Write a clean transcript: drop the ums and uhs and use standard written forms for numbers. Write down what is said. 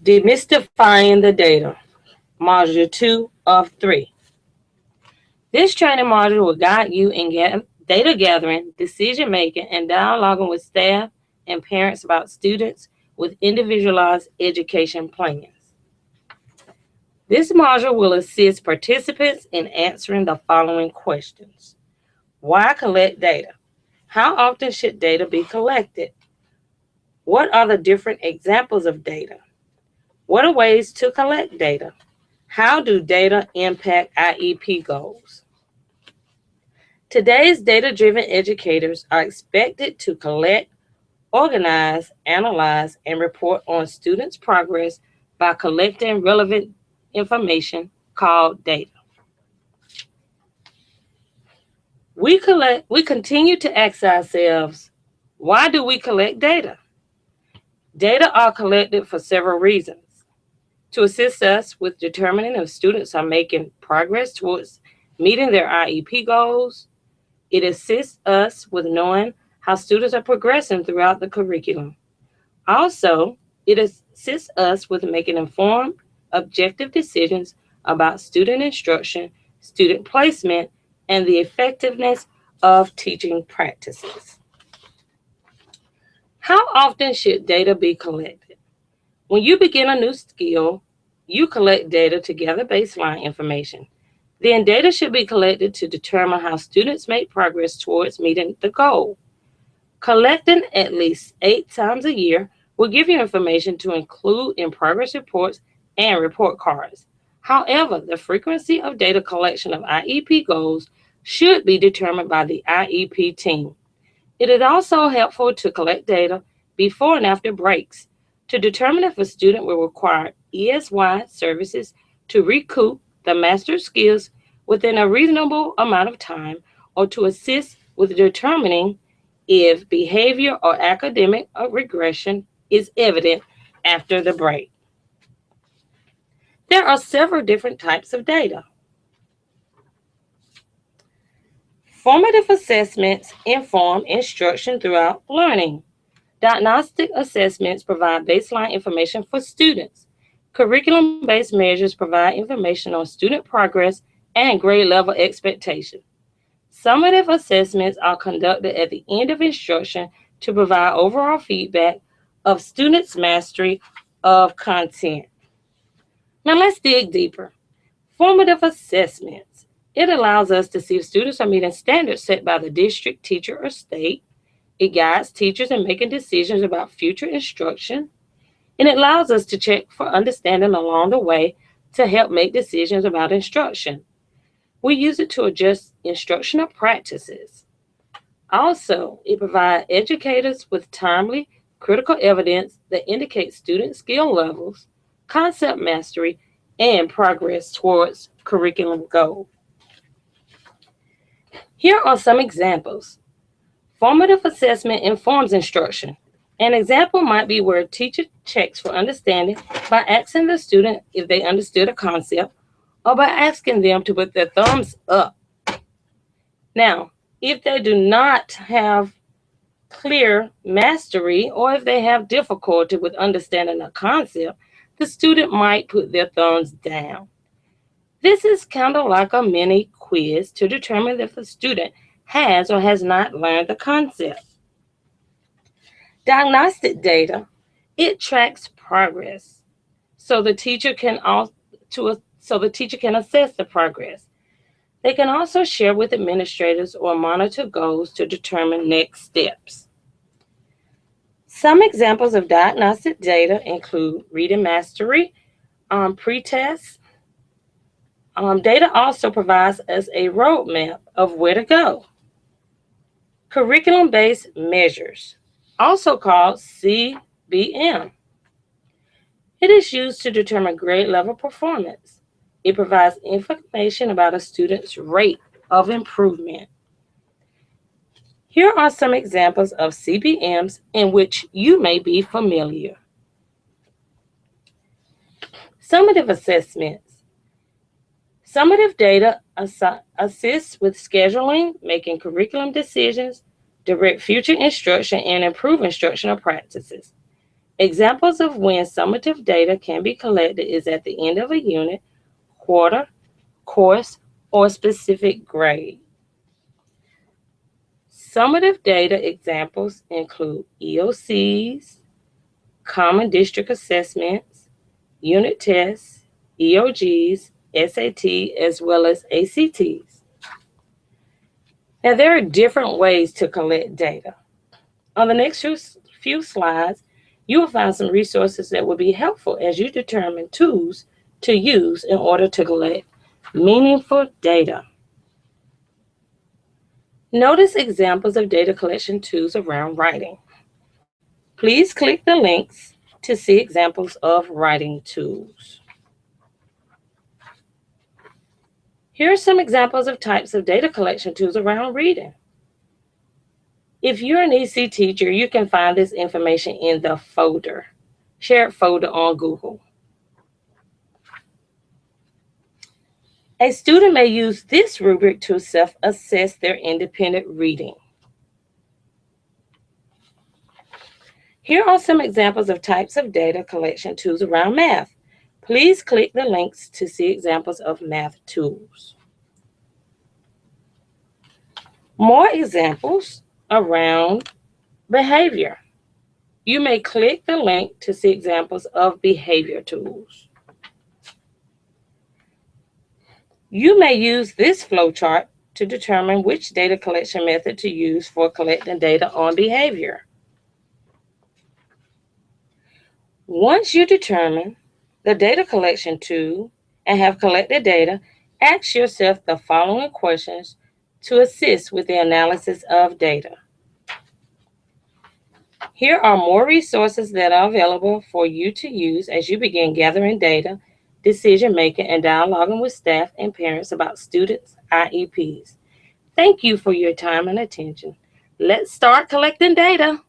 Demystifying the Data, Module 2 of 3. This training module will guide you in data gathering, decision making, and dialoguing with staff and parents about students with individualized education plans. This module will assist participants in answering the following questions. Why collect data? How often should data be collected? What are the different examples of data? What are ways to collect data? How do data impact IEP goals? Today's data-driven educators are expected to collect, organize, analyze, and report on students' progress by collecting relevant information called data. We continue to ask ourselves, why do we collect data? Data are collected for several reasons. To assist us with determining if students are making progress towards meeting their IEP goals, it assists us with knowing how students are progressing throughout the curriculum. Also, it assists us with making informed, objective decisions about student instruction, student placement, and the effectiveness of teaching practices. How often should data be collected? When you begin a new skill, you collect data to gather baseline information. Then data should be collected to determine how students make progress towards meeting the goal. Collecting at least 8 times a year will give you information to include in progress reports and report cards. However, the frequency of data collection of IEP goals should be determined by the IEP team. It is also helpful to collect data before and after breaks to determine if a student will require ESY services to recoup the mastered skills within a reasonable amount of time, or to assist with determining if behavior or academic regression is evident after the break. There are several different types of data. Formative assessments inform instruction throughout learning. Diagnostic assessments provide baseline information for students. Curriculum-based measures provide information on student progress and grade level expectation. Summative assessments are conducted at the end of instruction to provide overall feedback of students' mastery of content. Now let's dig deeper. Formative assessments. It allows us to see if students are meeting standards set by the district, teacher, or state. It guides teachers in making decisions about future instruction. And it allows us to check for understanding along the way to help make decisions about instruction. We use it to adjust instructional practices. Also, it provides educators with timely, critical evidence that indicates student skill levels, concept mastery, and progress towards curriculum goals. Here are some examples. Formative assessment informs instruction. An example might be where a teacher checks for understanding by asking the student if they understood a concept, or by asking them to put their thumbs up. Now, if they do not have clear mastery, or if they have difficulty with understanding a concept, the student might put their thumbs down. This is kind of like a mini quiz to determine if the student has or has not learned the concept. Diagnostic data, it tracks progress, so the teacher can assess the progress. They can also share with administrators or monitor goals to determine next steps. Some examples of diagnostic data include reading mastery, pre-tests. Data also provides us a roadmap of where to go. Curriculum-based measures, also called CBM. It is used to determine grade level performance. It provides information about a student's rate of improvement. Here are some examples of CBMs in which you may be familiar. Summative assessments. Summative data assists with scheduling, making curriculum decisions, direct future instruction, and improve instructional practices. Examples of when summative data can be collected is at the end of a unit, quarter, course, or specific grade. Summative data examples include EOCs, common district assessments, unit tests, EOGs, SAT, as well as ACTs. Now, there are different ways to collect data. On the next few slides, you will find some resources that will be helpful as you determine tools to use in order to collect meaningful data. Notice examples of data collection tools around writing. Please click the links to see examples of writing tools. Here are some examples of types of data collection tools around reading. If you're an EC teacher, you can find this information in the shared folder on Google. A student may use this rubric to self-assess their independent reading. Here are some examples of types of data collection tools around math. Please click the links to see examples of math tools. More examples around behavior. You may click the link to see examples of behavior tools. You may use this flowchart to determine which data collection method to use for collecting data on behavior. Once you determine the data collection tool and have collected data, ask yourself the following questions to assist with the analysis of data. Here are more resources that are available for you to use as you begin gathering data, decision making, and dialoguing with staff and parents about students' IEPs. Thank you for your time and attention. Let's start collecting data.